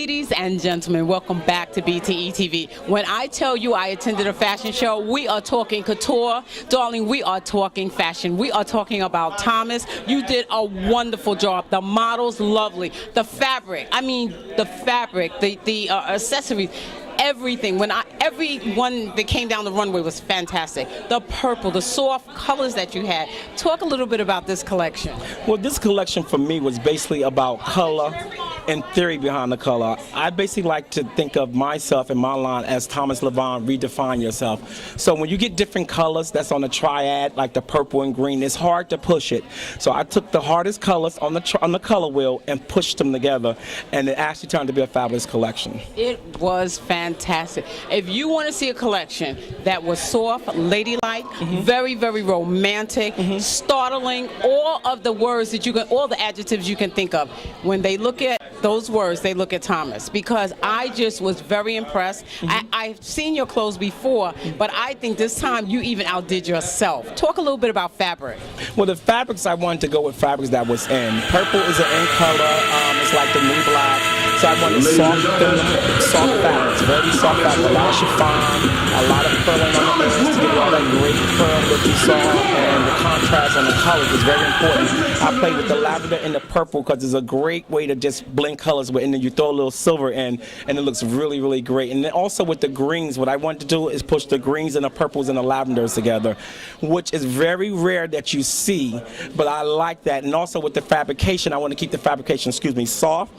Ladies and gentlemen, welcome back to BTE TV. When I tell you I attended a fashion show, we are talking couture. Darling, we are talking fashion. We are talking about Thomas. You did a wonderful job. The models, lovely. The fabric, the accessories. Everything. Everyone that came down the runway was fantastic. The purple, the soft colors that you had. Talk a little bit about this collection. Well, this collection for me was basically about color and theory behind the color. I basically like to think of myself and my line as Thomas LaVone, redefine yourself. So when you get different colors that's on the triad, like the purple and green, it's hard to push it. So I took the hardest colors on the color wheel and pushed them together, and it actually turned to be a fabulous collection. It was fantastic. If you want to see a collection that was soft, ladylike, very, very romantic, startling, all of the words that you can, all the adjectives you can think of, when they look at those words, they look at Thomas, because I just was very impressed. I've seen your clothes before, but I think this time you even outdid yourself. Talk a little bit about fabric. Well, the fabrics, I wanted to go with fabrics that was in. Purple is an in color. It's like the new black. So I wanted soft fabrics, very soft fabric, a lot of chiffon, a lot of purling on the edges to get all that great curl that you saw, and the contrast on the colors is very important. I played with the lavender and the purple because it's a great way to just blend colors with, and then you throw a little silver in, and it looks really, really great. And then also with the greens, what I want to do is push the greens and the purples and the lavenders together, which is very rare that you see, but I like that. And also with the fabrication, I want to keep the fabrication, soft,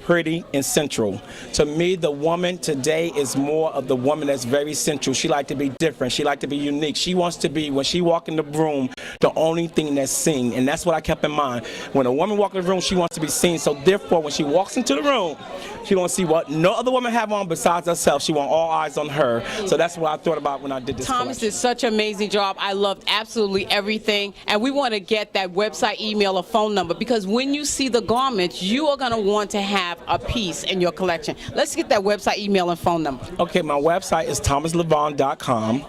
pretty, and central. To me, the woman today is more of the woman that's very central. She like to be different. She like to be unique. She wants to be, when she walk in the room, the only thing that's seen. And that's what I kept in mind. When a woman walks in the room, she wants to be seen. So therefore, when she walks into the room, she wants to see what no other woman have on besides herself. She want all eyes on her. So that's what I thought about when I did this Thomas collection. did such an amazing job. I loved absolutely everything. And we want to get that website, email, or phone number, because when you see the garments, you are going to want to have a piece in your collection. Let's get that website, email, and phone number. Okay, my website is thomaslavon.com.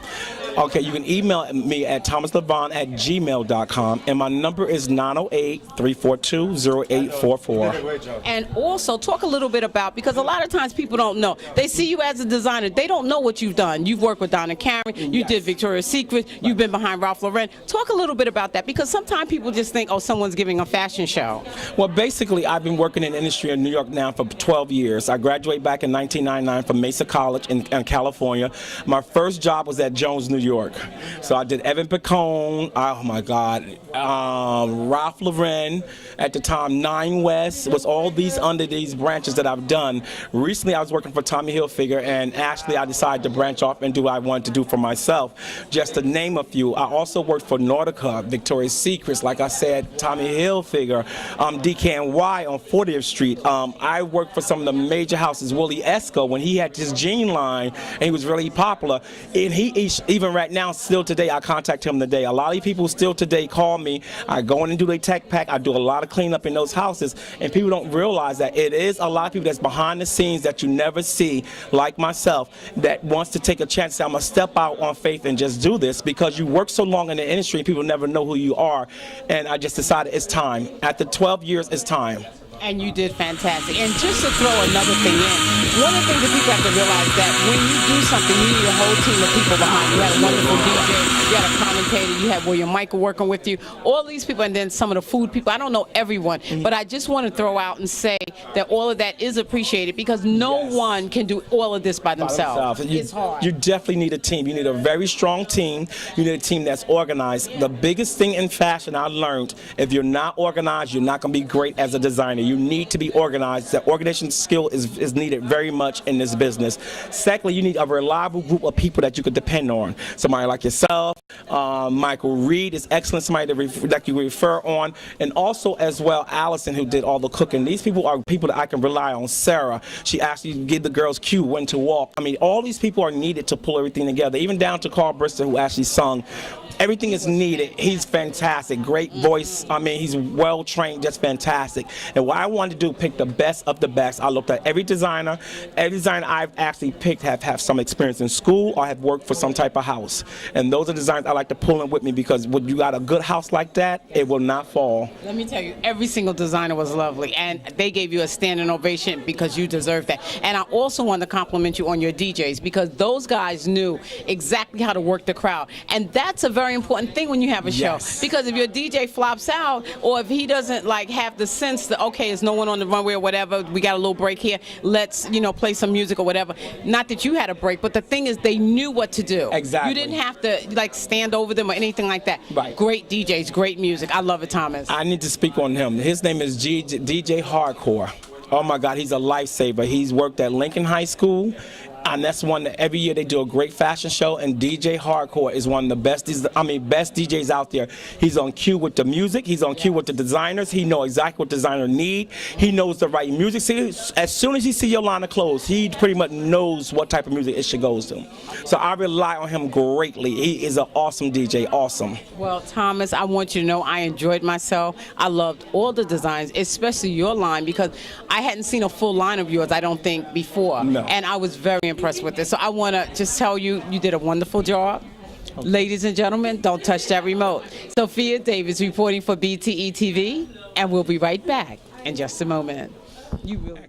Okay, you can email me at thomaslavon@gmail.com, and my number is 908-342-0844. And also talk a little bit about, because a lot of times people don't know. They see you as a designer. They don't know what you've done. You've worked with Donna Karan. You did Victoria's Secret. You've been behind Ralph Lauren. Talk a little bit about that, because sometimes people just think, oh, someone's giving a fashion show. Well, basically, I've been working in the industry in New York now for 12 years. I graduated back in 1999 from Mesa College in California. My first job was at Jones, New York. So I did Evan Picone, oh my God, Ralph Lauren, at the time 9 West, was all these under these branches that I've done. Recently I was working for Tommy Hilfiger, and actually I decided to branch off and do what I wanted to do for myself, just to name a few. I also worked for Nautica, Victoria's Secrets, like I said, Tommy Hilfiger, DKNY on 40th Street. I worked for some of the major houses, Willie Esco, when he had his jean line and he was really popular. And he even right now, still today, I contact him today. A lot of people still today call me. I go in and do their tech pack. I do a lot of cleanup in those houses, and people don't realize that it is a lot of people that's behind the scenes that you never see, like myself, that wants to take a chance. Say, I'm gonna step out on faith and just do this, because you work so long in the industry and people never know who you are. And I just decided it's time. After 12 years, it's time. And you did fantastic. And just to throw another thing in, one of the things that people have to realize that when you do something, you need a whole team of people behind you. You had a wonderful DJ, you had a commentator, you had William Michael working with you, all these people, and then some of the food people. I don't know everyone, but I just want to throw out and say that all of that is appreciated, because no one can do all of this by themselves. It's hard. You definitely need a team. You need a very strong team. You need a team that's organized. The biggest thing in fashion I learned, if you're not organized, you're not going to be great as a designer. You need to be organized. The organization skill is needed very much in this business. Secondly, you need a reliable group of people that you could depend on. Somebody like yourself, Michael Reed is excellent, somebody that you refer on, and also as well Allison, who did all the cooking. These people are people that I can rely on. Sarah, she actually gave the girls cue when to walk. I mean, all these people are needed to pull everything together, even down to Carl Brister, who actually sung everything is needed. He's fantastic, great voice. I mean, he's well trained, just fantastic. And what I wanted to do, pick the best of the best. I looked at every designer. Every designer I've actually picked have some experience in school or have worked for some type of house. And those are designers I like to pull in with me, because when you got a good house like that, it will not fall. Let me tell you, every single designer was lovely, and they gave you a standing ovation because you deserve that. And I also want to compliment you on your DJs, because those guys knew exactly how to work the crowd. And that's a very important thing when you have a show. Yes. Because if your DJ flops out, or if he doesn't like have the sense that, okay, there's no one on the runway or whatever, we got a little break here, let's, play some music or whatever. Not that you had a break, but the thing is, they knew what to do. Exactly. You didn't have to like stand over them or anything like that. Right. Great DJs, great music. I love it, Thomas. I need to speak on him. His name is DJ Hardcore. Oh my God, he's a lifesaver. He's worked at Lincoln High School, and that's one that every year they do a great fashion show. And DJ Hardcore is one of the best DJs out there. He's on cue with the music. He's on cue with the designers. He knows exactly what designers need. He knows the right music. See, as soon as he sees your line of clothes, he pretty much knows what type of music it should go to. So I rely on him greatly. He is an awesome DJ. Awesome. Well, Thomas, I want you to know I enjoyed myself. I loved all the designs, especially your line, because I hadn't seen a full line of yours, I don't think, before. No. And I was very impressed with this. So I want to just tell you, you did a wonderful job. Okay. Ladies and gentlemen, don't touch that remote. Sophia Davis reporting for BTE TV, and we'll be right back in just a moment. You really.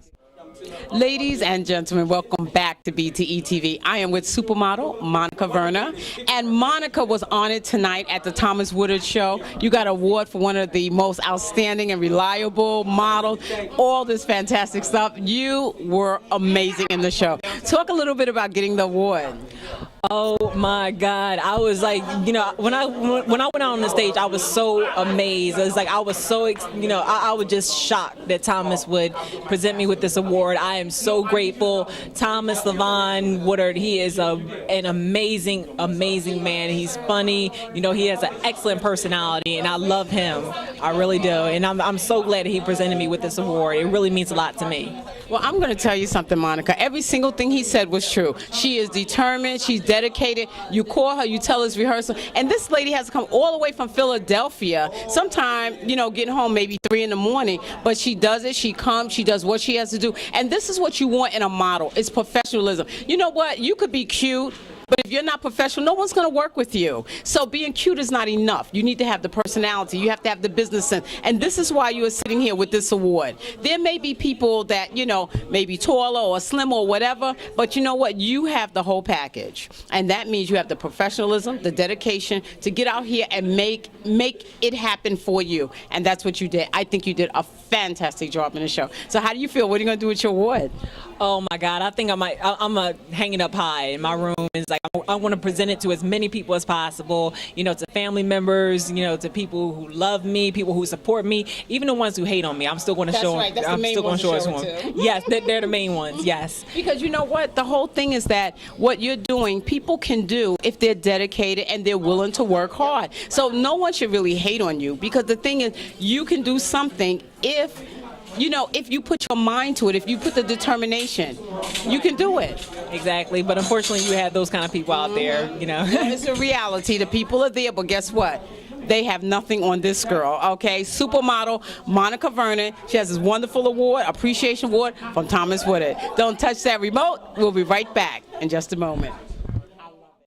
Ladies and gentlemen, welcome back to BTE TV. I am with supermodel Monica Verna, and Monica was honored tonight at the Thomas Woodard Show. You got an award for one of the most outstanding and reliable models, all this fantastic stuff. You were amazing in the show. Talk a little bit about getting the award. Oh my God! I was like, when I went out on the stage, I was so amazed. It was like I was so, I was just shocked that Thomas would present me with this award. I am so grateful. Thomas LaVone Woodard, he is an amazing man. He's funny. He has an excellent personality, and I love him. I really do. And I'm so glad that he presented me with this award. It really means a lot to me. Well, I'm going to tell you something, Monica. Every single thing he said was true. She is determined. She's dedicated. You call her, you tell us rehearsal. And this lady has to come all the way from Philadelphia, sometime, getting home maybe 3 in the morning. But she does it. She comes. She does what she has to do. And this is what you want in a model. It's professionalism. You know what? You could be cute, but if you're not professional, no one's going to work with you. So being cute is not enough. You need to have the personality. You have to have the business sense. And this is why you are sitting here with this award. There may be people that, maybe taller or slim or whatever, but you know what? You have the whole package. And that means you have the professionalism, the dedication to get out here and make it happen for you. And that's what you did. I think you did a fantastic job in the show. So how do you feel? What are you going to do with your award? Oh my God, I think I'm gonna hang it up high in my room. It's like I want to present it to as many people as possible, to family members, to people who love me, people who support me, even the ones who hate on me. I'm still going to show them. I'm still going to show it to them. Yes, they're the main ones, yes. Because you know what? The whole thing is that what you're doing, people can do if they're dedicated and they're willing to work hard. So no one should really hate on you, because the thing is, you can do something if you put your mind to it, if you put the determination, you can do it. Exactly, but unfortunately you have those kind of people out there, It's a reality. The people are there, but guess what? They have nothing on this girl, okay? Supermodel Monica Vernon. She has this wonderful award, appreciation award from Thomas Woodard. Don't touch that remote. We'll be right back in just a moment.